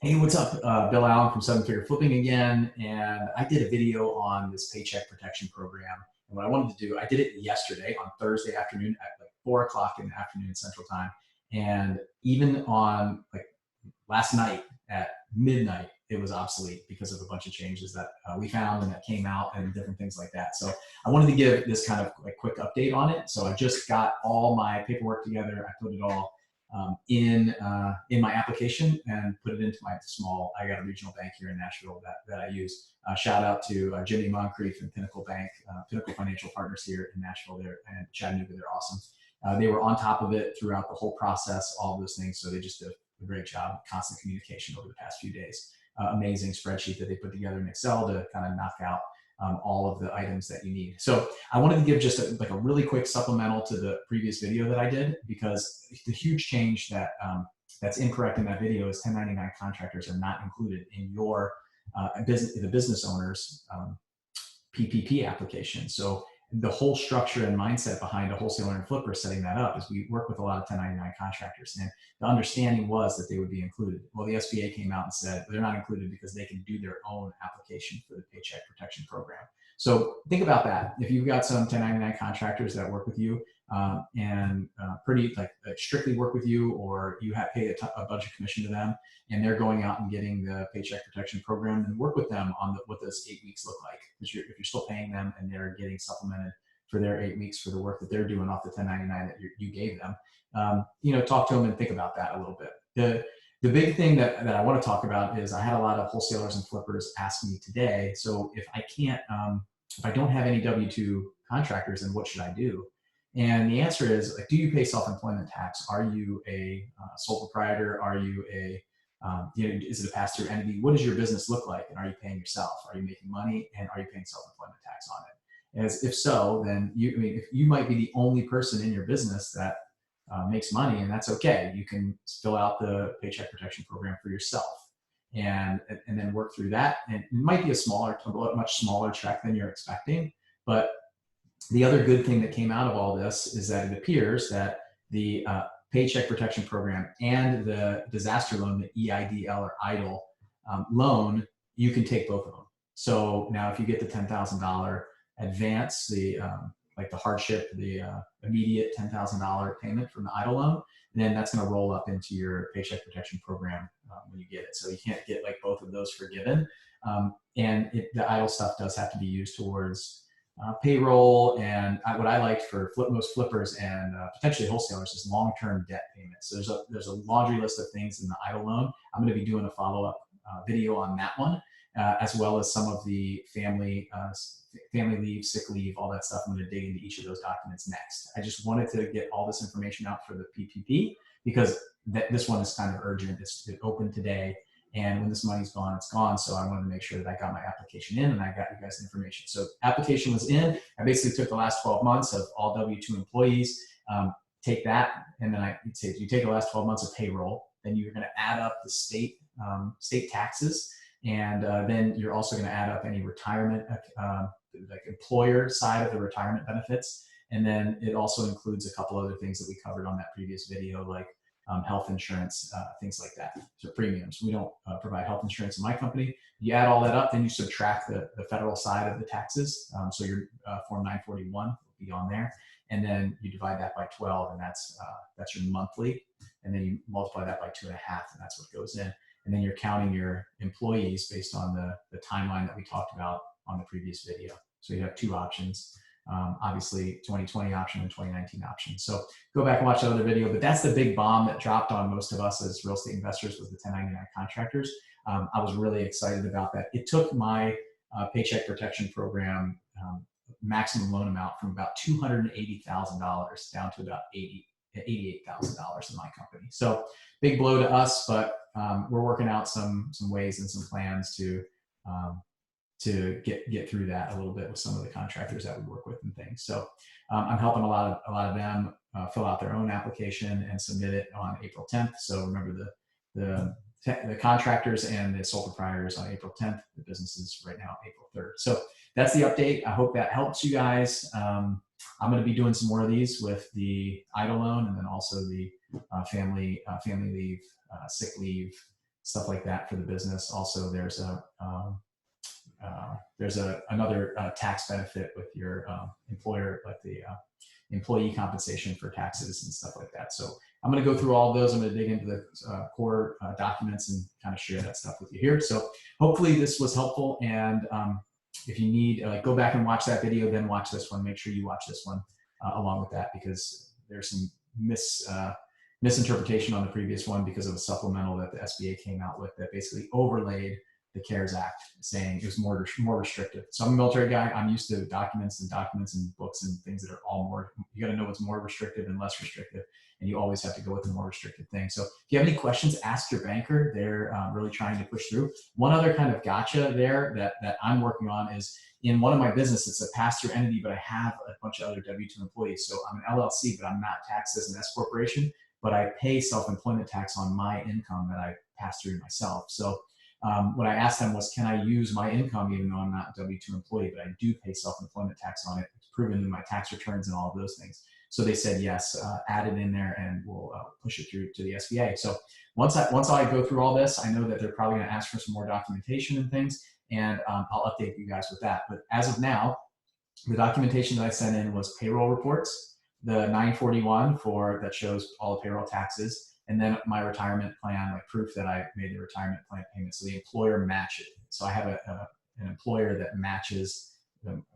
Hey, what's up? Bill Allen from Seven Figure Flipping again. And I did a video on this Paycheck Protection Program. And what I wanted to do, I did it yesterday on Thursday afternoon at like 4 o'clock in the afternoon Central Time. And even on like last night at midnight, it was obsolete because of a bunch of changes that we found and that came out and different things like that. So I wanted to give this kind of like quick update on it. So I just got all my paperwork together. I put it all in my application and put it into my small. I got a regional bank here in Nashville that I use. Shout out to Jimmy Moncrief and Pinnacle Bank, Pinnacle Financial Partners here in Nashville there and Chattanooga. They're awesome. They were on top of it throughout the whole process, all of those things. So they just did a great job, constant communication over the past few days. Amazing spreadsheet that they put together in Excel to kind of knock out all of the items that you need. So I wanted to give just a really quick supplemental to the previous video that I did, because the huge change that that's incorrect in that video is 1099 contractors are not included in your the business owner's PPP application. So the whole structure and mindset behind a wholesaler and flipper setting that up is we work with a lot of 1099 contractors, and the understanding was that they would be included. Well, the SBA came out and said they're not included because they can do their own application for the Paycheck Protection Program. So think about that. If you've got some 1099 contractors that work with you and pretty like strictly work with you, or you have paid a bunch of commission to them, and they're going out and getting the Paycheck Protection Program, and work with them on what those 8 weeks look like. Because if you're still paying them and they're getting supplemented for their 8 weeks for the work that they're doing off the 1099 that you gave them, talk to them and think about that a little bit. The big thing that I want to talk about is I had a lot of wholesalers and flippers ask me today, so if I can't, if I don't have any W-2 contractors, then what should I do? And the answer is, like, do you pay self-employment tax? Are you a sole proprietor? Are you a is it a pass-through entity? What does your business look like? And are you paying yourself? Are you making money? And are you paying self-employment tax on it? As if so, then if you might be the only person in your business that makes money, and that's okay. You can fill out the Paycheck Protection Program for yourself, and then work through that. And it might be a much smaller check than you're expecting, but the other good thing that came out of all this is that it appears that the Paycheck Protection Program and the disaster loan, the EIDL or EIDL loan, you can take both of them. So now if you get the $10,000 advance, the hardship, the immediate $10,000 payment from the EIDL loan, then that's going to roll up into your Paycheck Protection Program when you get it. So you can't get like both of those forgiven. And the EIDL stuff does have to be used towards payroll, and what I liked for most flippers and potentially wholesalers is long-term debt payments. So there's a laundry list of things in the EIDL loan. I'm going to be doing a follow-up video on that one, as well as some of the family leave, sick leave, all that stuff. I'm going to dig into each of those documents next. I just wanted to get all this information out for the PPP because this one is kind of urgent. It opened today. And when this money's gone, it's gone. So I wanted to make sure that I got my application in and I got you guys information. So application was in. I basically took the last 12 months of all W-2 employees, take that, and then you take the last 12 months of payroll. Then you're going to add up the state taxes, and then you're also going to add up any retirement, like employer side of the retirement benefits. And then it also includes a couple other things that we covered on that previous video, like health insurance, things like that. So premiums. We don't provide health insurance in my company. You add all that up, then you subtract the federal side of the taxes. So your Form 941 will be on there. And then you divide that by 12, and that's your monthly. And then you multiply that by 2.5, and that's what goes in. And then you're counting your employees based on the timeline that we talked about on the previous video. So you have two options. Obviously 2020 option and 2019 option. So go back and watch the other video, but that's the big bomb that dropped on most of us as real estate investors was the 1099 contractors. I was really excited about that. It took my Paycheck Protection Program maximum loan amount from about $280,000 down to about $88,000 in my company. So big blow to us, but we're working out some ways and some plans to get through that a little bit with some of the contractors that we work with and things. So I'm helping a lot of them fill out their own application and submit it on April 10th. So remember the contractors and the sole proprietors on April 10th. The businesses right now April 3rd. So that's the update. I hope that helps you guys. I'm going to be doing some more of these with the EIDL loan, and then also the family leave, sick leave, stuff like that for the business. Also, there's another tax benefit with your employer, like the employee compensation for taxes and stuff like that. So I'm going to go through all of those. I'm going to dig into the core documents and kind of share that stuff with you here. So hopefully this was helpful. And if you need, go back and watch that video, then watch this one. Make sure you watch this one along with that, because there's some misinterpretation on the previous one because of a supplemental that the SBA came out with that basically overlaid the CARES Act, saying it was more restrictive. So I'm a military guy. I'm used to documents and books and things that are all more, you got to know what's more restrictive and less restrictive. And you always have to go with the more restrictive thing. So if you have any questions, ask your banker. They're really trying to push through. One other kind of gotcha there that I'm working on is in one of my businesses, it's a pass-through entity, but I have a bunch of other W-2 employees. So I'm an LLC, but I'm not taxed as an S corporation, but I pay self-employment tax on my income that I pass through myself. So what I asked them was, can I use my income even though I'm not a W-2 employee, but I do pay self-employment tax on it. It's proven in my tax returns and all of those things. So they said, yes, add it in there and we'll push it through to the SBA. So once I go through all this, I know that they're probably going to ask for some more documentation and things, and I'll update you guys with that. But as of now, the documentation that I sent in was payroll reports, the 941 that shows all the payroll taxes, and then my retirement plan, like proof that I made the retirement plan payment. So the employer matches. So I have an employer that matches,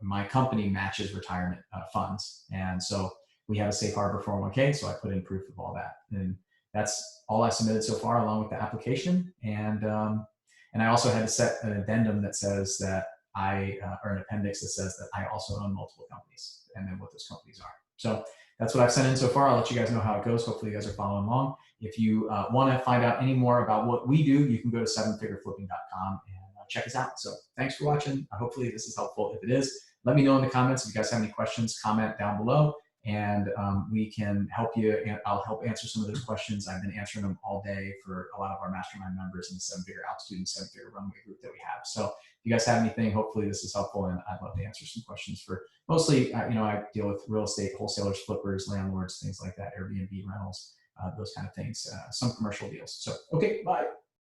my company matches retirement funds. And so we have a safe harbor 401k. So I put in proof of all that. And that's all I submitted so far along with the application. And I also had to set an addendum that says that or an appendix that says that I also own multiple companies and then what those companies are. So that's what I've sent in so far. I'll let you guys know how it goes. Hopefully you guys are following along. If you want to find out any more about what we do, you can go to sevenfigureflipping.com and check us out. So thanks for watching. Hopefully this is helpful. If it is, let me know in the comments. If you guys have any questions, comment down below, and we can help you. I'll help answer some of those questions. I've been answering them all day for a lot of our mastermind members in the 7-figure altitude and 7-figure runway group that we have. So if you guys have anything, hopefully this is helpful, and I'd love to answer some questions for mostly, I deal with real estate wholesalers, flippers, landlords, things like that, Airbnb rentals, those kind of things, some commercial deals. So, okay, bye.